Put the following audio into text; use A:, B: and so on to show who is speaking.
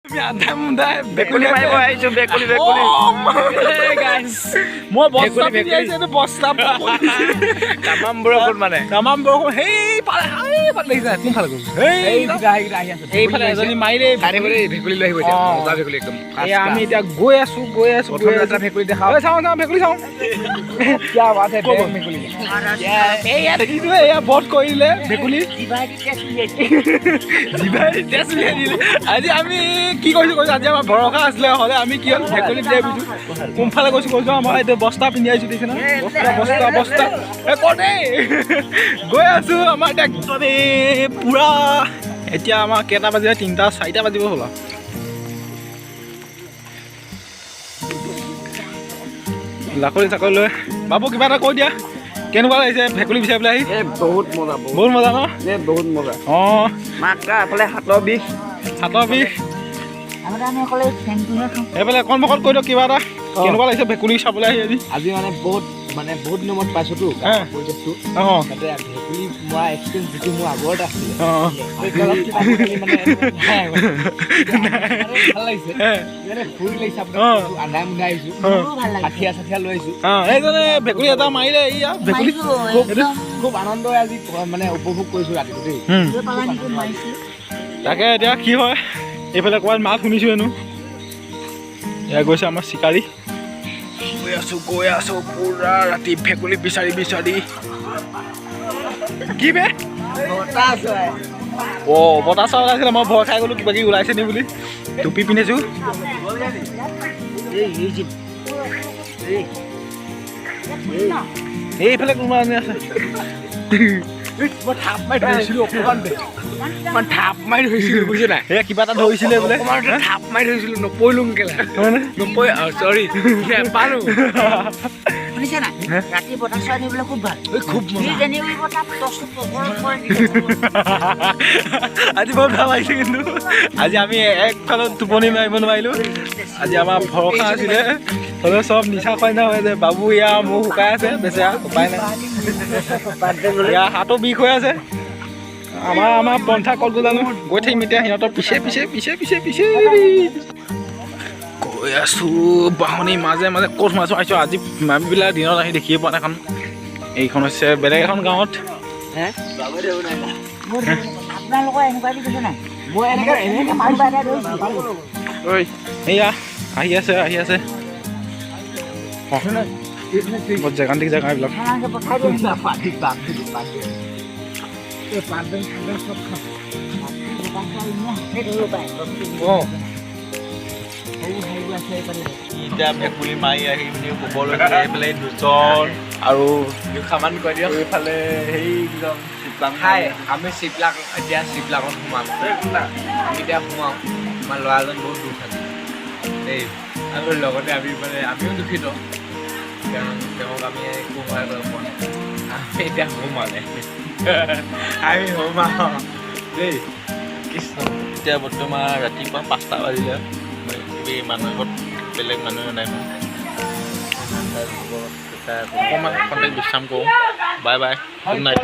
A: ভেকুলী মাৰিব আহিছো ভেকুলী ভেকুলী
B: মই বস্তা পিন্ধি আহিছো বস্তা
A: তামাম বৰষুণ মানে
B: তামাম বৰষুণ সেইফালে লাগিছে কোনফালে গ'ল এইফালে এজনী মাৰিলে
A: ভেকুলী লৈ আহিব এতিয়া মজা ভেকুলী একদম
B: আমি এতিয়া গৈ আছো
A: ভেকুলী দেখা
B: চাওঁ ভেকুলী চাওঁ এয়া দেখিছো এয়া বধ কৰিলে ভেকুলী আজি আমি কি কৈছো আজি আমাৰ ভৰসা আছিলে হ'লে আমি কি হ'ল ভেকুলী দিয়ে বুজো কোনফালে কৈছো আমাৰ এতিয়া বস্তা পিন্ধি আহিছো দেখিছে না বস্তা গৈ আছো আমাৰ এতিয়া পুৰা এতিয়া আমাৰ কেইটা বাজিলে 3টা 4টা বাজিব হ'ল লাকলি চাকৰি লৈ বাবু কিবা এটা কৈ দিয়া কেনেকুৱা লাগিছে ভেকুলী বিচাৰি পেলাই আহি
A: বহুত
B: মজা ন
A: বহুত মজা
B: অঁ
A: মাকা এফালে হাতৰ বিষ
B: এইফালে অকণ কৈ দিয়ক কিবা এটা কেনেকুৱা লাগিছে ভেকুলী চাবলৈ আহি
A: আজি মানে বহুত দিনৰ মূৰত পাইছোতো পৰিৱেশটো তাতে ভেকুলী মৰা এক্সপিৰিয়েঞ্চ যিটো মোৰ আগত আছিলে ভাল লাগিছে ফুৰি লাগিছে আন্ধাই মুন্ধাই আহিছো চাঠিয়া লৈ আহিছো
B: এইজনে ভেকুলী এটা মাৰিলে ভেকুলী
A: খুব আনন্দৰে আজি মানে উপভোগ কৰিছো ৰাতিটো দেই
B: তাকে এতিয়া কি হয় এইফালে ক'ৰবাত মাত শুনিছো হেনো এয়া গৈছে আমাৰ চিকাৰী গৈ আছো পুৰা ৰাতি ভেকুলী বিচাৰি কি বে বতাহ চাহ ওলাইছিলে মই ভয় খাই গ'লো কিবা কিবি ওলাইছে নি বুলি টুপি পিন্ধিছো এইফালে কোনোবা এজনী আছে
A: থাপ মাৰি ধৰিছিলো বুজিছে নাই
B: কিবা এটা ধৰিছিলে বোলে
A: থাপ মাৰি ধৰিছিলো নপৰিলো কেলা চৰি নেপালো
C: শুনিছে নাই ৰাতি বতাহ চৰাই নিবলৈ খুব ভাল
B: খুব আজি বহুত ভাল লাগিছে কিন্তু আজি আমি একফালত টোপনি মাৰিব নোৱাৰিলো আজি আমাৰ ভৰসা আছিলে হ'লেও চব নিচা খুৱাই না হৈ যায় বাবু মোৰ শুকাই আছে বেচেৰা উপায় নাই হাতো বিষ হৈ আছে আমাৰ পন্থা কলটো জানো গৈ থাকিম এতিয়া সিহঁতৰ পিছে গৈ আছো বাহনি মাজে ক'ত সোমাইছো আহিছো আজি মামিবিলাক দিনত আহি দেখিয়ে পোৱা নাই এখন এইখন হৈছে বেলেগ এখন গাঁৱত এয়া আহি আছে জেগান্তিক জেগা এইবিলাক এতিয়া ভেকুলী মাৰি আহি পিনি শুবলৈ এইফালে দুজন আৰু
A: দুখামান কৈ দিয়ক
B: এইফালে সেইকেইজন
A: আমি চিপলাকত সোমাম আমি এতিয়া সোমাওঁ আমাৰ ল'ৰাজন বহুত দুখ আছে দেই আৰু লগতে আমিও দুখিত তেওঁক আমি একো সহায় কৰিব পৰা নাই আমি এতিয়া সোমালে আমি সোমাওঁ দেই কৃষ্ণ
B: এতিয়া বৰ্তমান ৰাতিপুৱা 5টা বাজিলে মানুহ আগত বেলেগ মানুহ নাই অকণমান কণ্টেক্ট বিশ্ৰাম কৰোঁ বাই গুড নাইট